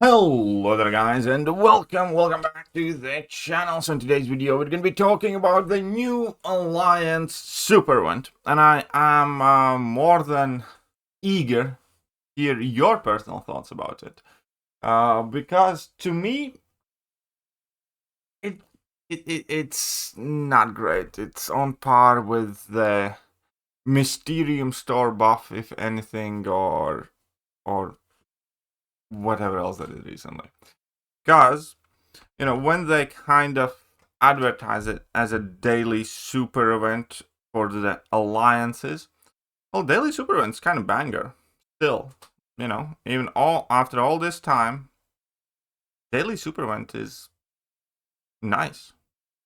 Hello there guys, and welcome back to the channel. So in today's video we're going to be talking about the new Alliance super event, and I am more than eager to hear your personal thoughts about it, because to me it's not great. It's on par with the Mysterium store buff, if anything, or whatever else that is recently. Because, when they kind of advertise it as a daily super event for the alliances, well, daily super event's kind of banger. Still, even after all this time, daily super event is nice.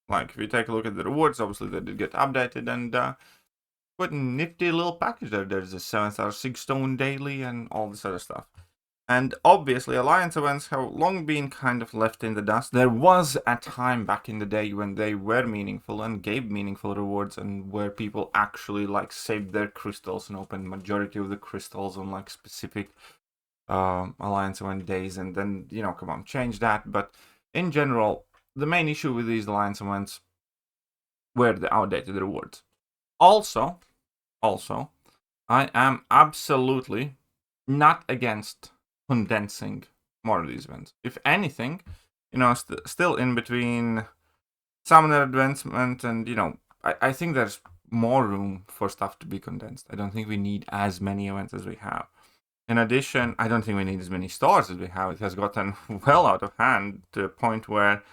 Like, if you take a look at the rewards, obviously they did get updated, and quite a nifty little package there. There's a 7-star 6-stone daily and all this other stuff. And obviously, Alliance events have long been kind of left in the dust. There was a time back in the day when they were meaningful and gave meaningful rewards, and where people actually saved their crystals and opened majority of the crystals on specific Alliance event days. And then, come on, change that. But in general, the main issue with these Alliance events were the outdated rewards. Also, I am absolutely not against condensing more of these events. If anything, still in between Summoner Advancement and, I think there's more room for stuff to be condensed. I don't think we need as many events as we have. In addition, I don't think we need as many stars as we have. It has gotten well out of hand to a point where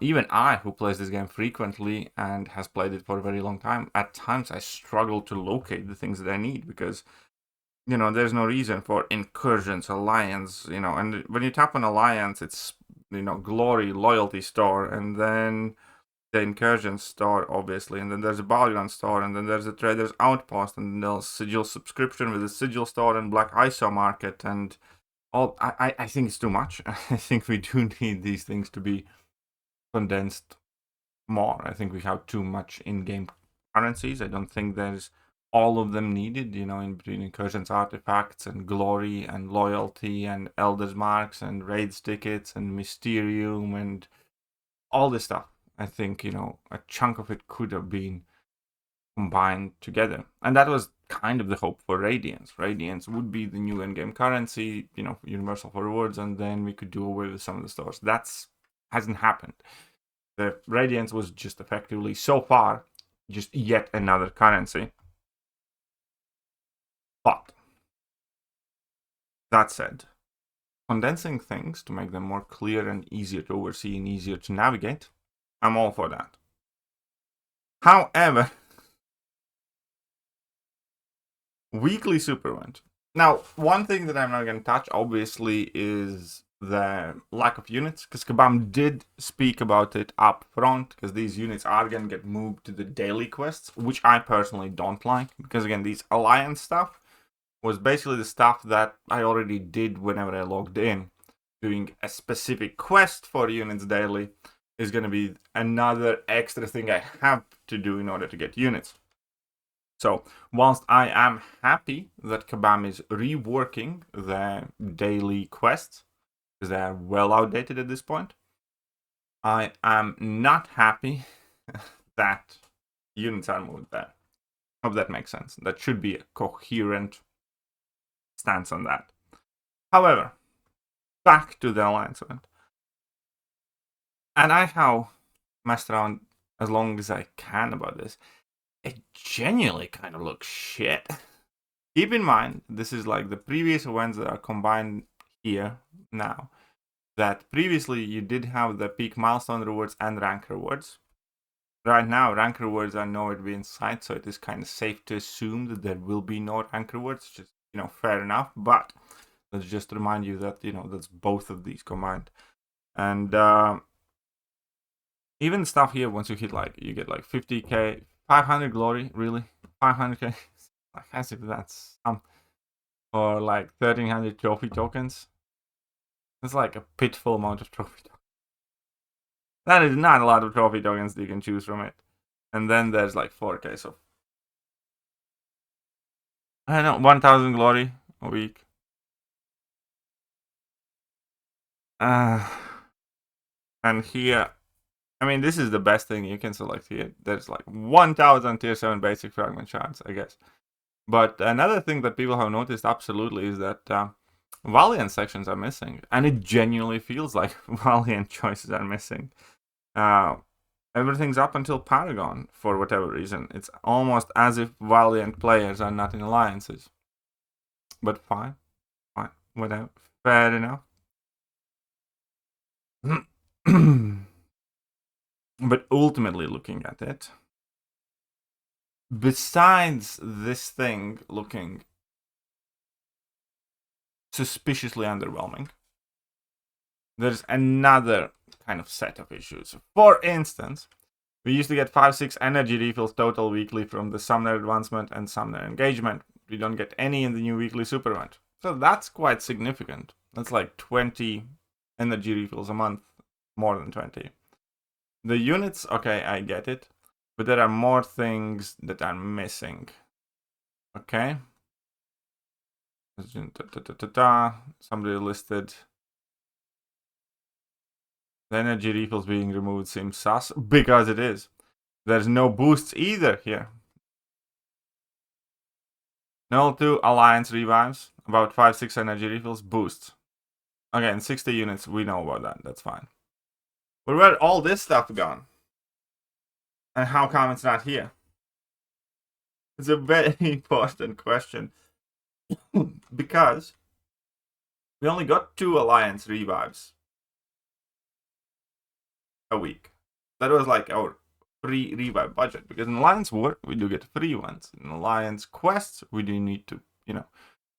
even I, who plays this game frequently and has played it for a very long time, at times I struggle to locate the things that I need, because there's no reason for incursions, alliance, and when you tap on alliance, it's, glory, loyalty store, and then the incursion store, obviously, and then there's a battleground store, and then there's a trader's outpost, and then there's sigil subscription with a sigil store and black ISO market, and all. I think it's too much. I think we do need these things to be condensed more. I think we have too much in-game currencies. I don't think there's all of them needed, in between incursions, artifacts, and glory, and loyalty, and elders marks, and raids tickets, and mysterium, and all this stuff. I think, a chunk of it could have been combined together. And that was kind of the hope for Radiance. Radiance would be the new in-game currency, universal for rewards, and then we could do away with some of the stores. That's hasn't happened. The Radiance was just effectively, so far, just yet another currency. But that said, condensing things to make them more clear and easier to oversee and easier to navigate, I'm all for that. However, weekly super event. Now, one thing that I'm not going to touch, obviously, is the lack of units, because Kabam did speak about it up front, because these units are going to get moved to the daily quests, which I personally don't like, because again, these alliance stuff was basically the stuff that I already did whenever I logged in. Doing a specific quest for units daily is going to be another extra thing I have to do in order to get units. So, whilst I am happy that Kabam is reworking the daily quests, because they are well outdated at this point, I am not happy that units are moved there. Hope that makes sense. That should be a coherent stance on that. However, back to the Alliance event. And I have messed around as long as I can about this. It genuinely kind of looks shit. Keep in mind, this is like the previous events that are combined here now. That previously you did have the peak milestone rewards and rank rewards. Right now, rank rewards are nowhere to be in sight, so it is kind of safe to assume that there will be no rank rewards. Just, fair enough. But let's just remind you that, that's both of these combined. And even stuff here, once you hit you get 50k, 500 glory, really? 500k? As if that's some. Or 1300 trophy tokens. It's like a pitiful amount of trophy tokens. That is not a lot of trophy tokens that you can choose from it. And then there's 4k, so I don't know, 1000 glory a week. And here, I mean, this is the best thing you can select here. There's like 1000 tier 7 basic fragment shards, I guess. But another thing that people have noticed absolutely is that Valiant sections are missing. And it genuinely feels like Valiant choices are missing. Everything's up until Paragon for whatever reason. It's almost as if Valiant players are not in alliances. But fine, whatever, fair enough. But ultimately, looking at it, besides this thing looking suspiciously underwhelming, there's another kind of set of issues. For instance, we used to get 5-6 energy refills total weekly from the Summoner Advancement and Summoner Engagement. We don't get any in the new weekly super event. So that's quite significant. That's like 20 energy refills a month, more than 20. The units, okay, I get it. But there are more things that are missing. Okay. Somebody listed the energy refills being removed seems sus, because it is. There's no boosts either here. Null 2 Alliance revives, about 5-6 energy refills, boosts. Okay, and 60 units, we know about that, that's fine. But where all this stuff gone? And how come it's not here? It's a very important question. Because we only got 2 Alliance revives a week. That was like our free revive budget. Because in Alliance War, we do get free ones. In Alliance Quests, we do need to,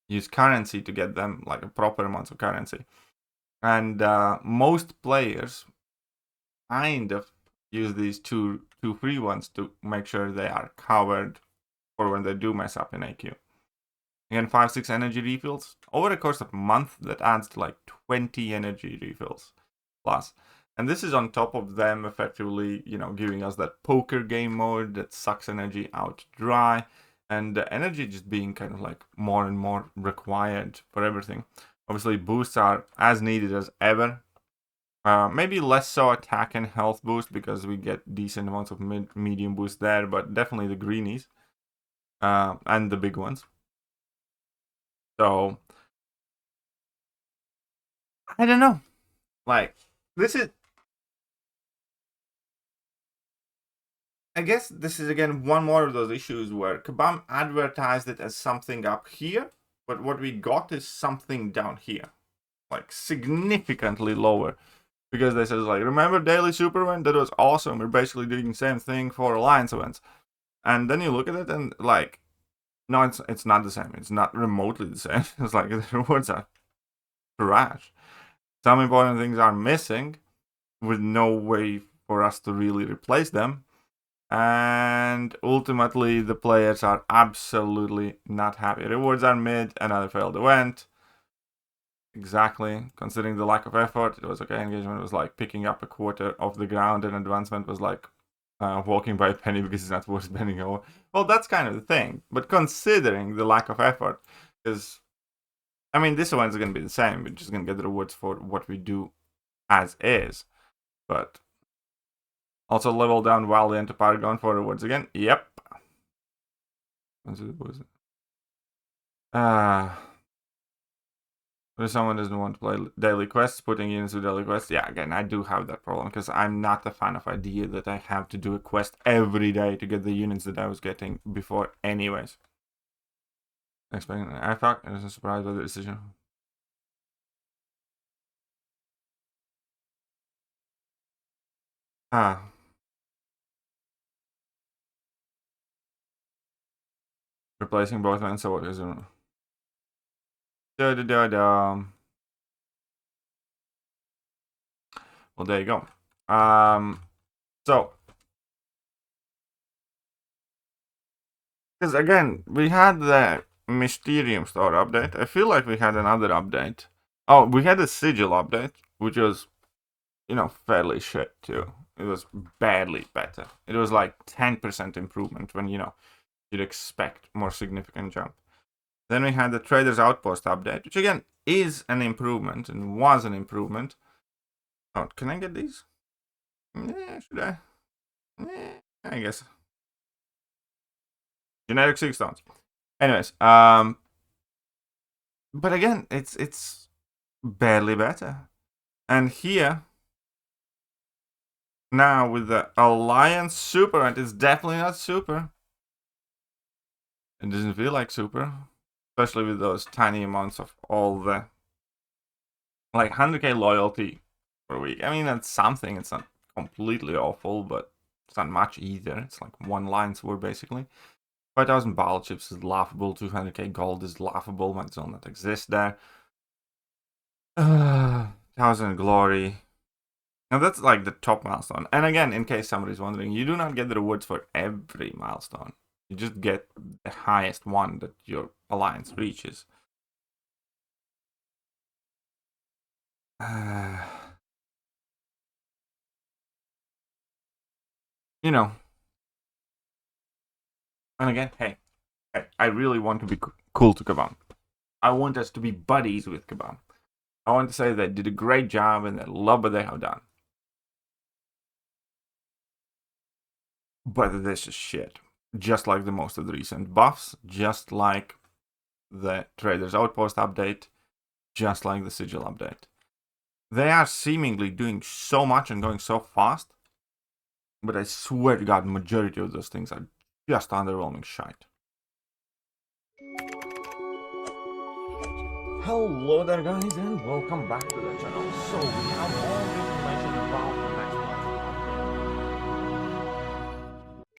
use currency to get them, like a proper amount of currency. And most players kind of use these two free ones to make sure they are covered for when they do mess up in AQ. Again, 5-6 energy refills. Over the course of a month, that adds to like 20 energy refills plus. And this is on top of them effectively, giving us that poker game mode that sucks energy out dry. And the energy just being kind of like more and more required for everything. Obviously, boosts are as needed as ever. Maybe less so attack and health boost because we get decent amounts of medium boost there, but definitely the greenies and the big ones. So, I don't know. Like, I guess this is again one more of those issues where Kabam advertised it as something up here, but what we got is something down here. Like, significantly lower. Because they said, like, remember Daily Super Event? That was awesome. We're basically doing the same thing for Alliance events. And then you look at it and, like, no, it's not the same. It's not remotely the same. It's like the rewards are trash. Some important things are missing with no way for us to really replace them. And ultimately, the players are absolutely not happy. Rewards are mid, another failed event. Exactly. Considering the lack of effort, it was okay. Engagement was like picking up a quarter of the ground, and advancement was like walking by a penny because it's not worth bending over. Well, that's kind of the thing. But considering the lack of effort, because I mean, this one's going to be the same. We're just going to get the rewards for what we do as is. But also level down Valiant to Paragon for rewards again. Yep. What was it? If someone doesn't want to play daily quests, putting units with daily quests, yeah, again, I do have that problem because I'm not a fan of idea that I have to do a quest every day to get the units that I was getting before anyways. Expecting an IFAC, I wasn't surprised by the decision. Replacing both men, so what is it? Well, there you go. So, because again, we had the Mysterium Store update. I feel like we had another update. Oh, we had a Sigil update, which was, fairly shit too. It was badly better. It was like 10% improvement when, you'd expect more significant jump. Then we had the Trader's Outpost update, which again is an improvement and was an improvement. Oh, can I get these? Yeah, should I? Yeah, I guess. Genetic 6 stones. Anyways, but again, it's barely better. And here, now with the Alliance Super, and it's definitely not super. It doesn't feel like super, especially with those tiny amounts of all the like 100k loyalty per week. I mean, that's something. It's not completely awful, but it's not much either. It's like one line's worth basically. 5,000 battle chips is laughable. 200k gold is laughable. Might as well not exist there. 1,000 glory. Now that's like the top milestone. And again, in case somebody's wondering, you do not get the rewards for every milestone. You just get the highest one that your alliance reaches. You know. And again, hey, I really want to be cool to Kabam. I want us to be buddies with Kabam. I want to say they did a great job and I love what they have done. But this is shit. Just like the most of the recent buffs, just like the Trader's Outpost update, just like the Sigil update. They are seemingly doing so much and going so fast, but I swear to God, majority of those things are just underwhelming shite. Hello there guys and welcome back to the channel. So we have all the information about